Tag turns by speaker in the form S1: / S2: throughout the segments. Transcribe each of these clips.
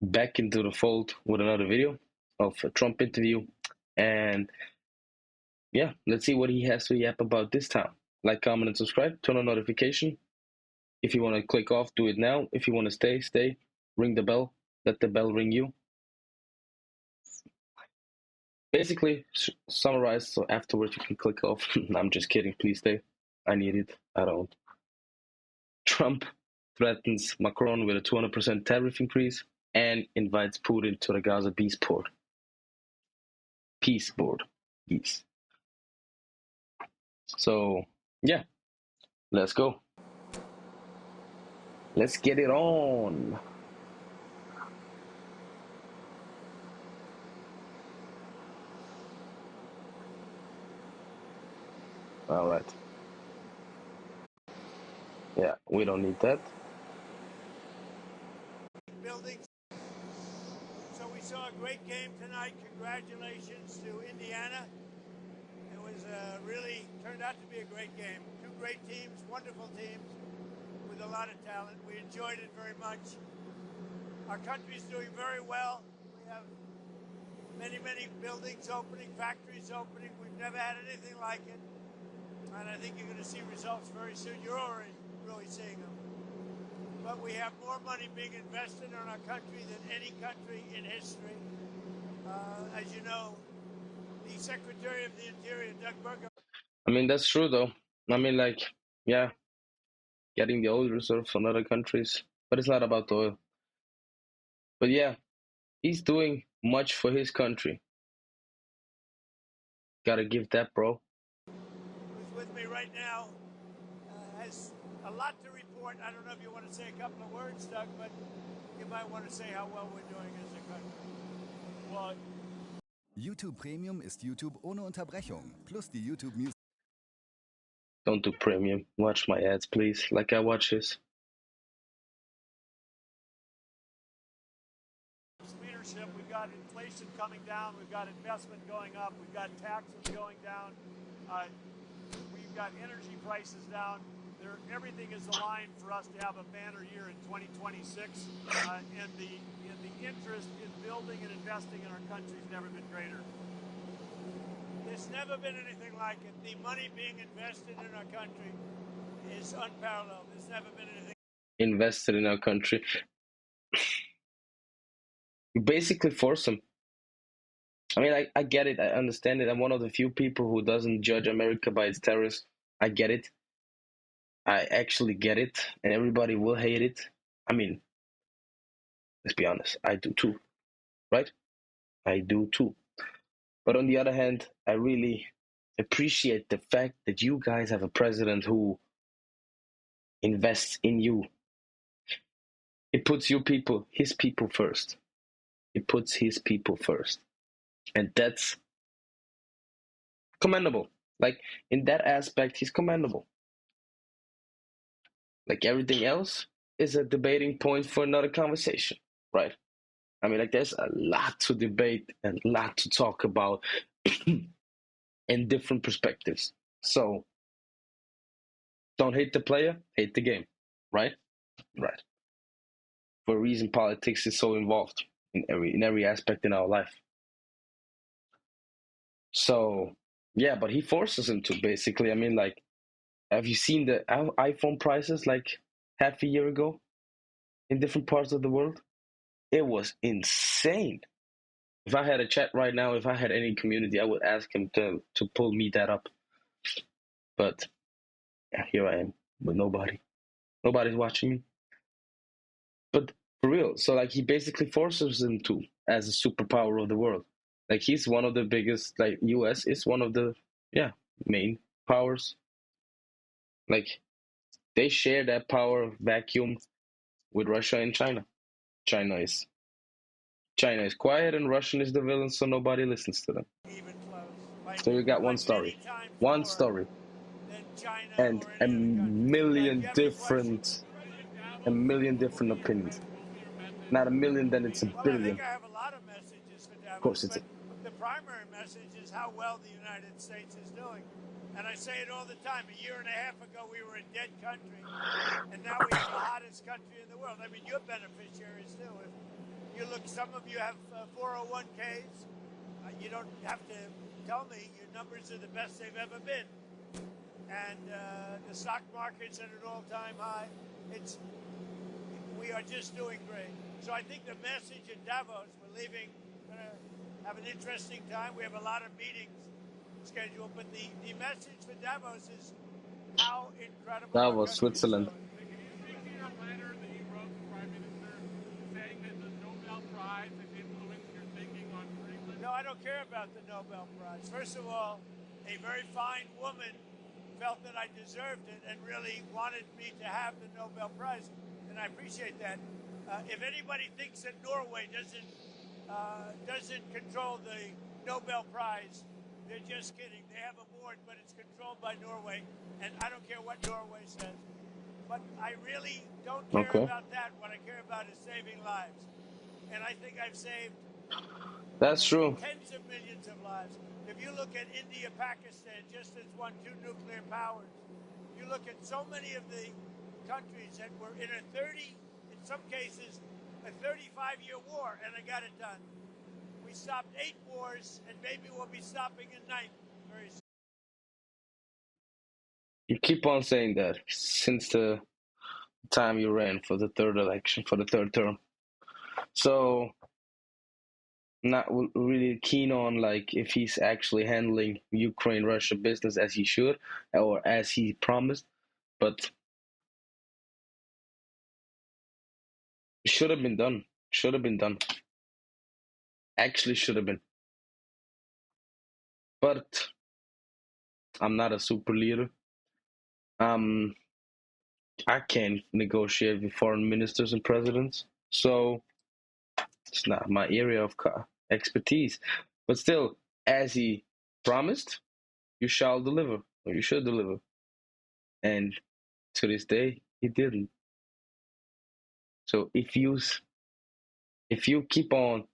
S1: back into the fold with another video of a Trump interview. And yeah, let's see what he has to yap about this time. Like, comment, and subscribe. Turn on notification. If you want to click off, do it now. If you want to stay, stay. Ring the bell. Let the bell ring you. Basically, summarize, so afterwards you can click off. I'm just kidding. Please stay. I need it. I don't. Trump threatens Macron with a 200% tariff increase and invites Putin to the Gaza peace board. Peace board. Peace. So, yeah. Let's go. Let's get it on. All right. Yeah, we don't need that.
S2: Buildings. So we saw a great game tonight. Congratulations to Indiana. It was really turned out to be a great game. Two great teams, wonderful teams with a lot of talent. We enjoyed it very much. Our country's doing very well. We have many buildings opening, factories opening. We've never had anything like it. And I think you're going to see results very soon. You're already really seeing them. But we have more money being invested in our country than any country in history. As you know, the Secretary of the Interior, Doug Burgum.
S1: I mean, that's true, though. I mean, like, yeah, getting the oil reserve from other countries, but it's not about the oil. But yeah, he's doing much for his country. Gotta give that, bro.
S2: Who's with me right now has a lot to report. I don't know if you want to say a couple of words, Doug, but you might want to say how well we're doing as a country. Well,
S3: YouTube Premium ist YouTube ohne Unterbrechung, plus die YouTube Music.
S1: Don't do premium. Watch my ads, please, like I watch his.
S2: Leadership, we've got inflation coming down, we've got investment going up, we've got taxes going down, we've got energy prices down. Everything is aligned for us to have a banner year in 2026, and the interest in building and investing in our country has never been greater. There's never been anything like it. The money being invested in our country is unparalleled. There's never been anything
S1: Invested in our country. You basically force them. I mean, I get it. I understand it. I'm one of the few people who doesn't judge America by its terrorists. I get it. I actually get it. And everybody will hate it. I mean, let's be honest. I do too. Right? I do too. But on the other hand, I really appreciate the fact that you guys have a president who invests in you. It puts you people, his people first. It puts his people first. And that's commendable. Like, in that aspect, he's commendable. Like, everything else is a debating point for another conversation, right? I mean, like, there's a lot to debate and a lot to talk about in different perspectives. So, don't hate the player, hate the game, right? Right. For a reason, politics is so involved in every aspect in our life. So, yeah, but he forces him to, basically. I mean, like, have you seen the iPhone prices like half a year ago in different parts of the world? It was insane. If I had a chat right now, if I had any community, I would ask him to pull me that up. But yeah, here I am with nobody. Nobody's watching me. But for real, so like he basically forces him to as a superpower of the world. Like he's one of the biggest. Like US is one of the main powers. Like they share that power vacuum with Russia and China. China is quiet and Russian is the villain, so nobody listens to them.
S2: even close. Like,
S1: So you got one story, and a million different opinions. Not a million, then it's a
S2: Well,
S1: billion.
S2: I think I have a lot of messages for Davos,
S1: Of course, it's
S2: but the primary message is how well the United States is doing. And I say it all the time. A year and a half ago, we were a dead country, and now we are the hottest country in the world. I mean, you're beneficiaries too. If you look, some of you have 401ks. You don't have to tell me your numbers are the best they've ever been. And the stock market's at an all-time high. We are just doing great. So I think the message in Davos, we're leaving, going to have an interesting time. We have a lot of meetings scheduled, but the message for Davos is how incredible
S1: That
S2: our
S1: was
S2: country is
S1: Switzerland.
S2: doing.
S4: Can you speak to your letter that you wrote to Prime Minister saying that the Nobel Prize has influenced your thinking on Greenland?
S2: No, I don't care about the Nobel Prize. First of all, a very fine woman felt that I deserved it and really wanted me to have the Nobel Prize, and I appreciate that. If anybody thinks that Norway doesn't control the Nobel Prize, they're just kidding. They have a board, but it's controlled by Norway, and I don't care what Norway says. But I really don't care
S1: Okay.
S2: about that. What I care about is saving lives. And I think I've saved
S1: That's true.
S2: tens of millions of lives. If you look at India, Pakistan, just as won 2 nuclear powers, you look at so many of the countries that were in a 30, in some cases, a 35-year war, and they got it done. We stopped 8 wars, and maybe we'll be stopping a 9th very soon.
S1: You keep on saying that since the time you ran for the third election, for the third term. So, not really keen on like if he's actually handling Ukraine-Russia business as he should or as he promised, but it should have been done. Should have been done. Actually, should have been. But I'm not a super leader. I can't negotiate with foreign ministers and presidents, so it's not my area of expertise. But still, as he promised, you shall deliver, or you should deliver. And to this day, he didn't. So if you keep on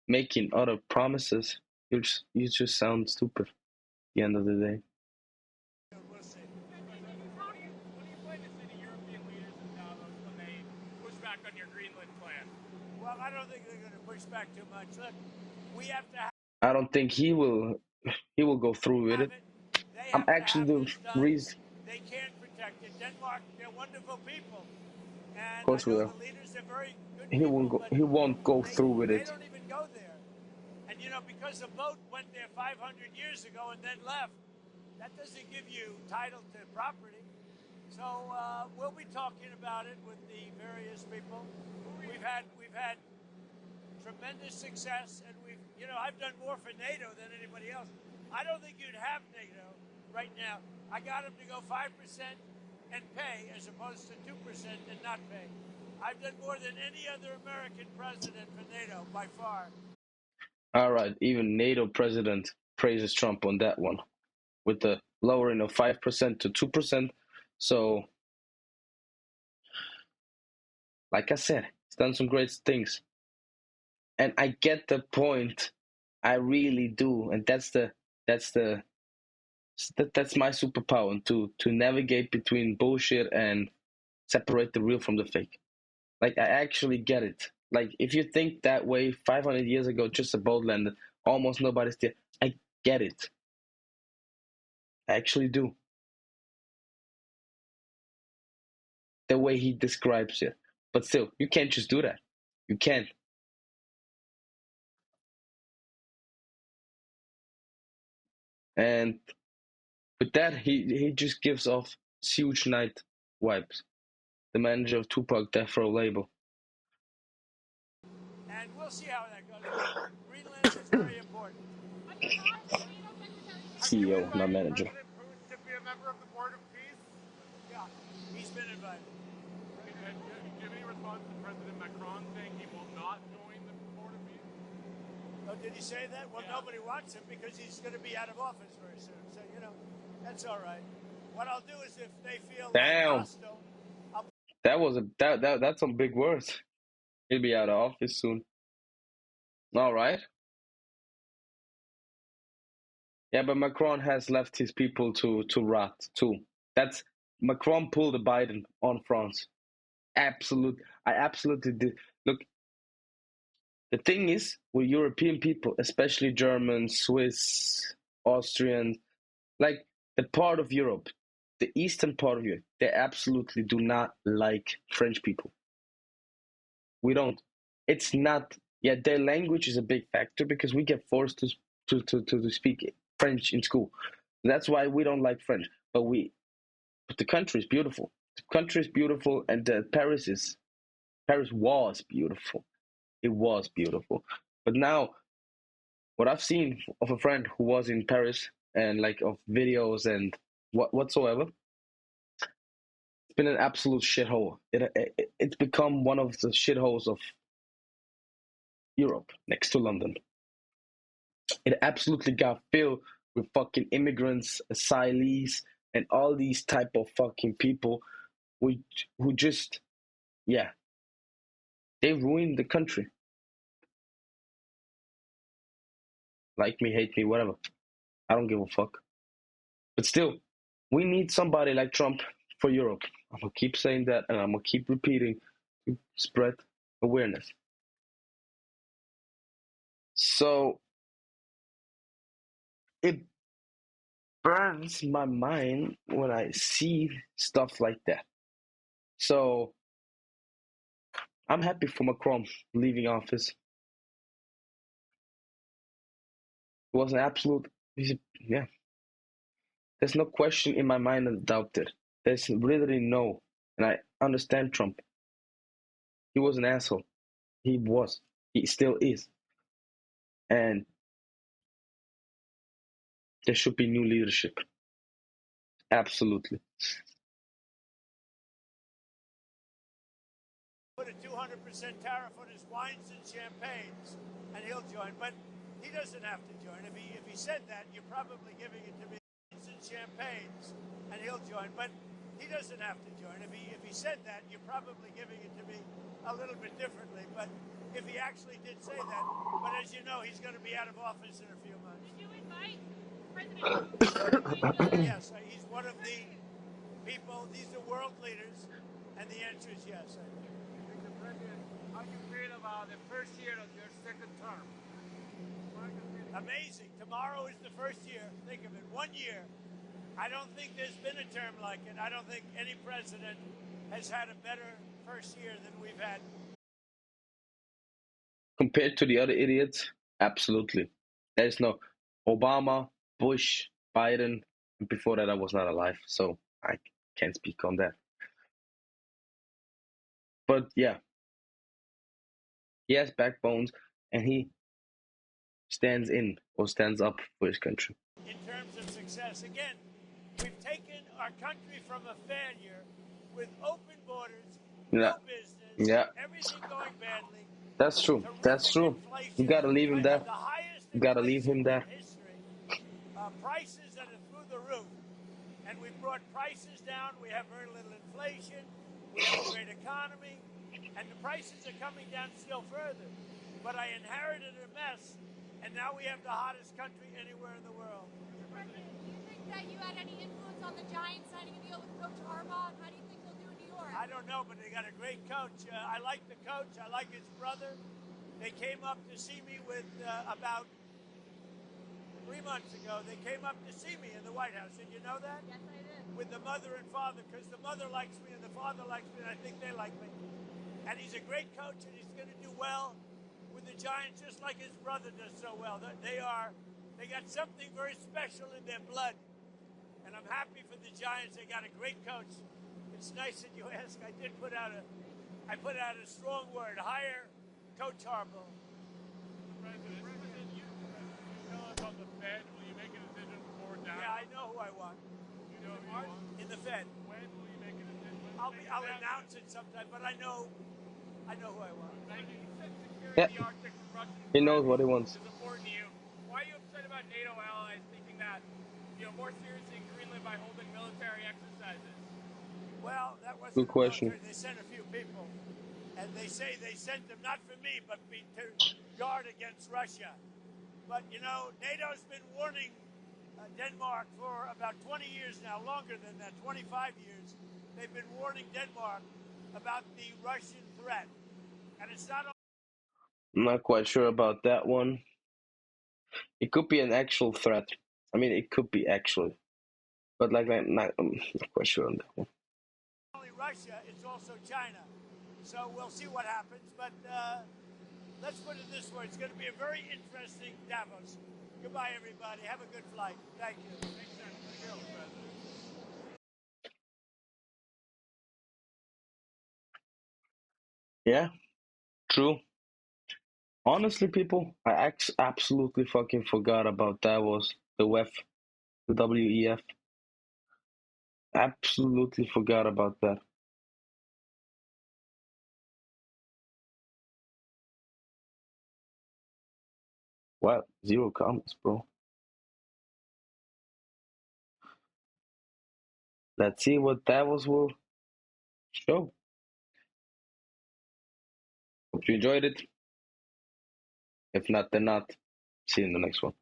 S1: making other promises, you just sound stupid at the end of the day.
S2: We'll see.
S4: What do you plan to say to European leaders in Davos when they push back on your Greenland plan?
S2: Well, I don't think they're going to push back too much. Look, we have to have
S1: I don't think he will go through with it.
S2: it. They
S1: I'm
S2: have to
S1: actually
S2: have
S1: the
S2: this done.
S1: reason.
S2: They can't protect it. Denmark, they're wonderful people.
S1: Of
S2: And I
S1: course,
S2: know
S1: will.
S2: the leaders are very good
S1: He
S2: people,
S1: won't go.
S2: but
S1: He won't go
S2: they,
S1: through with
S2: they
S1: it.
S2: don't even go there. And, you know, because the boat went there 500 years ago and then left, that doesn't give you title to property. So we'll be talking about it with the various people. We've had tremendous success, and I've done more for NATO than anybody else. I don't think you'd have NATO right now. I got them to go 5% and pay as opposed to 2% and not pay. I've done more than any other American president for NATO by far.
S1: All right, even NATO president praises Trump on that one, with the lowering of 5% to 2%. So, like I said, he's done some great things, and I get the point. I really do, and that's my superpower to navigate between bullshit and separate the real from the fake. Like I actually get it. Like if you think that way 500 years ago, just a boat landed, almost nobody's there. I get it. I actually do. The way he describes it. But still, you can't just do that. You can't. And with that, he just gives off huge night vibes. The manager of Tupac Death Row label.
S2: And we'll see how that goes. Greenland is very important.
S4: Have you
S1: CEO, not
S4: invited
S1: manager.
S4: President Putin to be a member of the Board of Peace?
S2: Yeah, he's been invited.
S4: And do you have any response to President Macron saying he will not join the Board of Peace?
S2: Oh, did he say that? Well,
S4: Yeah.
S2: nobody wants him because he's going to be out of office very soon. So, that's all right. What I'll do is if they feel
S1: Damn.
S2: hostile,
S1: That's some big words. He'll be out of office soon. All right. Yeah, but Macron has left his people to rot too. That's Macron pulled a Biden on France. I absolutely did. Look, The thing is, with European people, especially Germans, Swiss, Austrians, like the part of Europe, the eastern part of Europe, they absolutely do not like French people. We don't. It's not. Yeah, their language is a big factor because we get forced to speak French in school. That's why we don't like French. But the country is beautiful. The country is beautiful, and Paris was beautiful. It was beautiful. But now, what I've seen of a friend who was in Paris and like of videos and whatsoever, it's been an absolute shithole. It's become one of the shitholes of Europe next to London. It absolutely got filled with fucking immigrants, asylees, and all these type of fucking people who just, yeah, they ruined the country. Like me, hate me, whatever. I don't give a fuck. But still, we need somebody like Trump for Europe. I'm gonna keep saying that, and I'm gonna keep repeating to spread awareness. So it burns my mind when I see stuff like that. So I'm happy for Macron leaving office. It was an absolute, yeah. There's no question in my mind about it. There's really no, and I understand Trump. He was an asshole. He was. He still is. And there should be new leadership. Absolutely.
S2: Put a 200% tariff on his wines and champagnes, and he'll join. But he doesn't have to join. If he said that, you're probably giving it to me. Wines and champagnes, and he'll join. But he doesn't have to join. If he said that, you're probably giving it to me a little bit differently. But if he actually did say that, but as you know, he's going to be out of office in a few months.
S5: Did you invite President Putin?
S2: Yes, he's one of the people. These are world leaders, and the answer is yes.
S6: Mr. President, how do you feel about the first year of your second term?
S2: Amazing. Tomorrow is the first year. Think of it, 1 year. I don't think there's been a term like it. I don't think any president has had a better first year than we've had.
S1: Compared to the other idiots, absolutely. There's no Obama, Bush, Biden. Before that, I was not alive, so I can't speak on that. But yeah, he has backbones, and he stands up for his country.
S2: In terms of success, again, we've taken our country from a failure with open borders,
S1: Yeah.
S2: no business, everything going badly.
S1: That's true. That's true. You gotta leave him there.
S2: The highest
S1: You gotta leave him there.
S2: in history. Prices that are through the roof. And we've brought prices down. We have very little inflation. We have a great economy. And the prices are coming down still further. But I inherited a mess, and now we have the hottest country anywhere in the world.
S5: Mr. President, do you think that you had any influence on the Giants signing a deal with Coach Harbaugh? How do you think he'll do in New York?
S2: I don't know, but they got a great coach. I like the coach. I like his brother. They came up to see me with about 3 months ago. They came up to see me in the White House. Did you know that?
S5: Yes, I did.
S2: With the mother and father, because the mother likes me and the father likes me, and I think they like me. And he's a great coach, and he's going to do well with the Giants, just like his brother does so well. They got something very special in their blood, and I'm happy for the Giants. They got a great coach. It's nice that you ask. I put out a strong word. Hire Coach Harbaugh.
S4: President, you tell us about the Fed. Will you make a decision before down?
S2: Yeah, I know who I want.
S4: You know who you want?
S2: In the Fed.
S4: When will you make a decision?
S2: I'll announce it sometime, but I know who I want.
S4: Thank you. You said
S1: Yeah.
S4: securing the Arctic from Russian
S1: He knows what he
S4: pirates
S1: wants.
S4: is important to you. Why are you upset about NATO allies thinking that, more seriously in Greenland by holding military exercises?
S2: Well, that wasn't
S1: Good question.
S2: military. They sent a few people, and they say they sent them not for me, but to guard against Russia. But NATO's been warning Denmark for about 20 years now, longer than that, 25 years. They've been warning Denmark about the Russian threat, and it's not
S1: I'm not quite sure about that one. It could be an actual threat. I mean, it could be actually, but like I'm not quite sure on that one.
S2: Only Russia, it's also China. So we'll see what happens. But let's put it this way: it's going to be a very interesting Davos. Goodbye, everybody. Have a good flight. Thank you.
S4: Makes sense. Thank you, President.
S1: Yeah, true. Honestly, people, I absolutely fucking forgot about Davos, the WEF, the WEF. Absolutely forgot about that. Wow, zero comments, bro. Let's see what Davos will show. Hope you enjoyed it. If not, then not. See you in the next one.